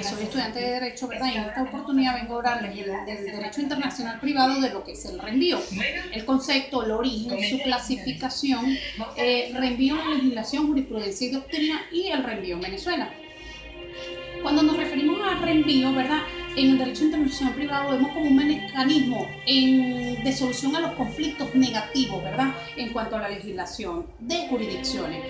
Soy estudiante de Derecho, ¿verdad? Y en esta oportunidad vengo a hablarles del Derecho Internacional Privado, de lo que es el reenvío. El concepto, el origen, su clasificación, reenvío en la legislación, jurisprudencia y doctrina, y el reenvío en Venezuela. Cuando nos referimos a reenvío, ¿verdad? En el derecho internacional privado vemos como un mecanismo de solución a los conflictos negativos, ¿verdad? En cuanto a la legislación de jurisdicciones.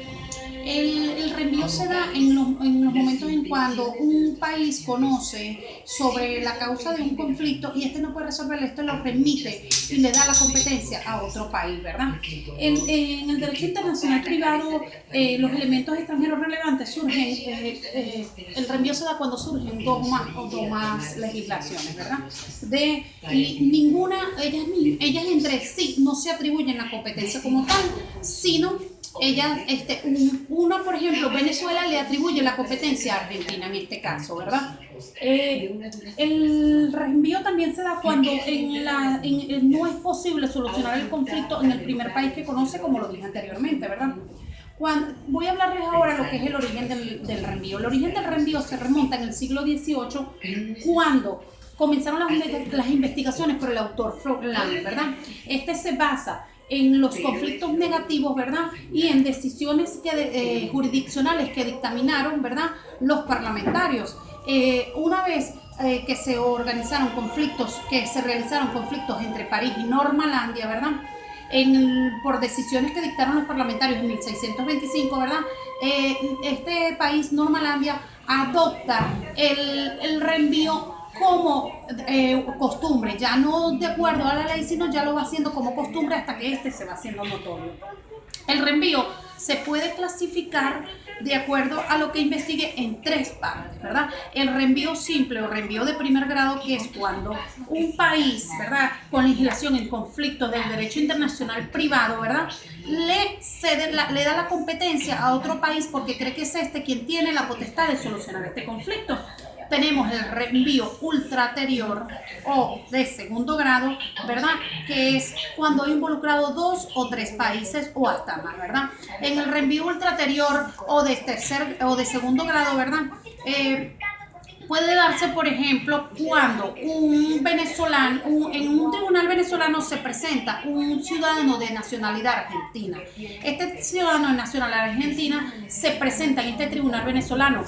El reenvío se da en los momentos en cuando un país conoce sobre la causa de un conflicto y este no puede resolverlo, esto lo remite y le da la competencia a otro país, ¿verdad? En el derecho internacional privado, los elementos extranjeros relevantes surgen, el reenvío se da cuando surgen dos más legislaciones, ¿verdad? Y ninguna, ellas entre sí no se atribuyen la competencia como tal, sino una, por ejemplo, Venezuela le atribuye la competencia a Argentina en este caso, ¿verdad? El reenvío también se da cuando no es posible solucionar el conflicto en el primer país que conoce, como lo dije anteriormente, ¿verdad? Voy a hablarles ahora lo que es el origen del reenvío. El origen del reenvío se remonta en el siglo XVIII, cuando comenzaron las investigaciones por el autor Froilan, ¿verdad? Este se basa en los conflictos negativos, ¿verdad? Y en decisiones jurisdiccionales que dictaminaron, ¿verdad? Los parlamentarios. Una vez que se realizaron conflictos entre París y Normalandia, ¿verdad? Por decisiones que dictaron los parlamentarios en 1625, ¿verdad? Este país, Normalandia, adopta el reenvío como costumbre, ya no de acuerdo a la ley, sino ya lo va haciendo como costumbre hasta que se va haciendo notorio. El reenvío se puede clasificar de acuerdo a lo que investigue en tres partes, ¿verdad? El reenvío simple o reenvío de primer grado, que es cuando un país, ¿verdad?, con legislación en conflicto del derecho internacional privado, ¿verdad?, le da la competencia a otro país porque cree que es quien tiene la potestad de solucionar este conflicto. Tenemos el reenvío ulterior o de segundo grado, ¿verdad? Que es cuando hay involucrado 2 o 3 países o hasta más, ¿verdad? En el reenvío ulterior o de segundo grado, ¿verdad? Puede darse, por ejemplo, cuando un venezolano, en un tribunal venezolano se presenta un ciudadano de nacionalidad argentina. Este ciudadano de nacionalidad argentina se presenta en este tribunal venezolano,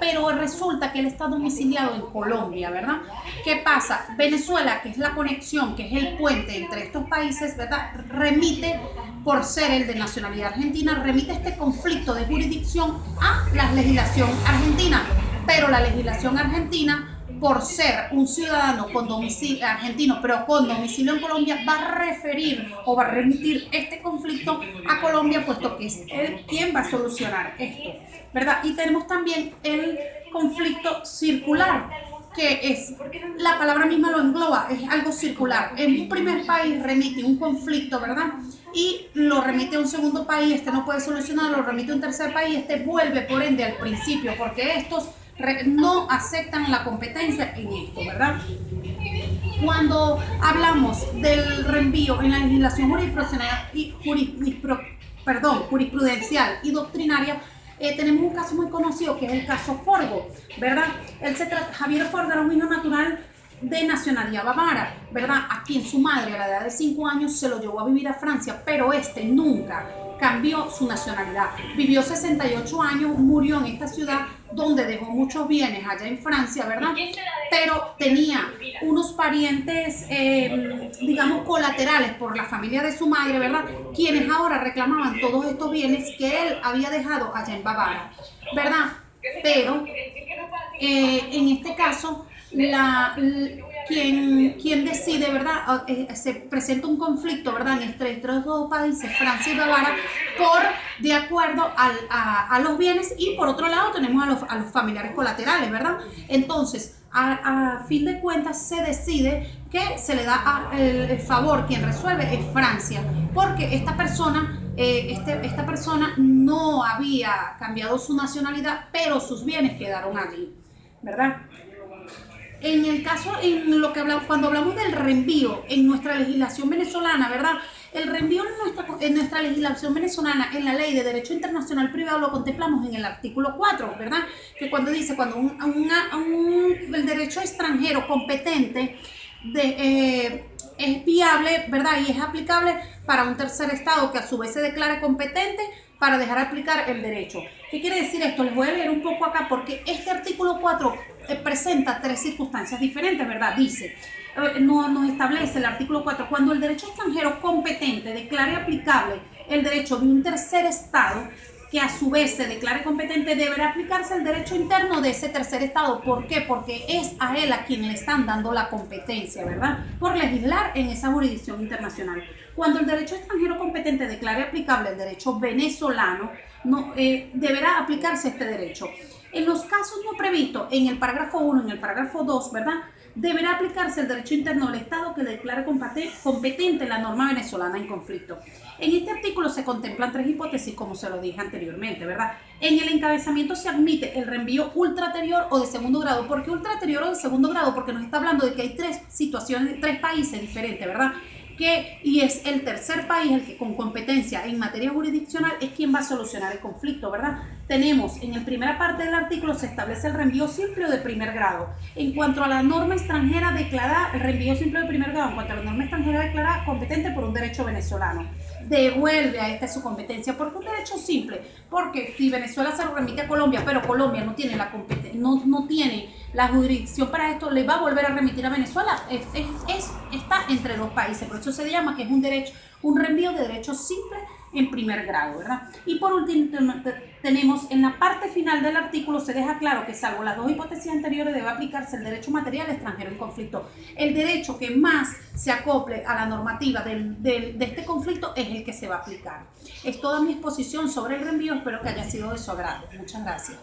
pero resulta que él está domiciliado en Colombia, ¿verdad? ¿Qué pasa? Venezuela, que es la conexión, que es el puente entre estos países, ¿verdad?, remite, por ser el de nacionalidad argentina, remite este conflicto de jurisdicción a la legislación argentina. Pero la legislación argentina, por ser un ciudadano con domicilio argentino, pero con domicilio en Colombia, va a referir o va a remitir este conflicto a Colombia, puesto que es él quien va a solucionar esto, ¿verdad? Y tenemos también el conflicto circular, que es, la palabra misma lo engloba, es algo circular. En un primer país remite un conflicto, ¿verdad?, y lo remite a un segundo país, este no puede solucionarlo, lo remite a un tercer país, este vuelve por ende al principio, porque estos no aceptan la competencia en esto, ¿verdad? Cuando hablamos del reenvío en la legislación jurisprudencial y doctrinaria, tenemos un caso muy conocido que es el caso Forgo, ¿verdad? Javier Forgo era un hijo natural de nacionalidad bávara, ¿verdad? A quien su madre a la edad de 5 años se lo llevó a vivir a Francia, pero nunca cambió su nacionalidad. Vivió 68 años, murió en esta ciudad donde dejó muchos bienes allá en Francia, ¿verdad? Pero tenía unos parientes, digamos, colaterales por la familia de su madre, ¿verdad?, quienes ahora reclamaban todos estos bienes que él había dejado allá en Bávara, ¿verdad? Pero en este caso, quien decide, ¿verdad? Se presenta un conflicto, ¿verdad?, entre estos dos países, Francia y Bávara, de acuerdo a los bienes, y por otro lado tenemos a los familiares colaterales, ¿verdad? Entonces, a fin de cuentas, se decide que se le da el favor, quien resuelve es Francia, porque esta persona no había cambiado su nacionalidad, pero sus bienes quedaron allí, ¿verdad? En el caso, en lo que hablamos, cuando hablamos del reenvío en nuestra legislación venezolana, ¿verdad? El reenvío en nuestra legislación venezolana, en la ley de derecho internacional privado, lo contemplamos en el artículo 4, ¿verdad? Que cuando dice, cuando el derecho extranjero competente es viable, ¿verdad? Y es aplicable para un tercer estado que a su vez se declare competente para dejar aplicar el derecho. ¿Qué quiere decir esto? Les voy a leer un poco acá porque este artículo 4 presenta tres circunstancias diferentes, ¿verdad? Dice, nos establece el artículo 4, cuando el derecho extranjero competente declare aplicable el derecho de un tercer estado, que a su vez se declare competente, deberá aplicarse el derecho interno de ese tercer estado. ¿Por qué? Porque es a él a quien le están dando la competencia, ¿verdad? Por legislar en esa jurisdicción internacional. Cuando el derecho extranjero competente declare aplicable el derecho venezolano, deberá aplicarse este derecho. En los casos no previstos en el parágrafo 1 y en el parágrafo 2, ¿verdad?, deberá aplicarse el derecho interno del Estado que declare competente la norma venezolana en conflicto. En este artículo se contemplan tres hipótesis, como se lo dije anteriormente, ¿verdad? En el encabezamiento se admite el reenvío ultraterior o de segundo grado. ¿Por qué ultraterior o de segundo grado? Porque nos está hablando de que hay tres situaciones, tres países diferentes, ¿verdad? Y es el tercer país el que con competencia en materia jurisdiccional es quien va a solucionar el conflicto, ¿verdad? Tenemos en la primera parte del artículo se establece el reenvío simple o de primer grado. En cuanto a la norma extranjera declarada, el reenvío simple de primer grado, en cuanto a la norma extranjera declarada competente por un derecho venezolano, devuelve a esta su competencia. ¿Por qué un derecho simple? Porque si Venezuela se lo remite a Colombia, pero Colombia no tiene la competencia, no tiene la jurisdicción para esto, le va a volver a remitir a Venezuela. Está entre dos países, por eso se llama que es un reenvío de derecho simple en primer grado, ¿verdad? Y por último tenemos en la parte final del artículo se deja claro que salvo las dos hipótesis anteriores debe aplicarse el derecho material extranjero en conflicto. El derecho que más se acople a la normativa de este conflicto es el que se va a aplicar. Es toda mi exposición sobre el reenvío, espero que haya sido de su agrado. Muchas gracias.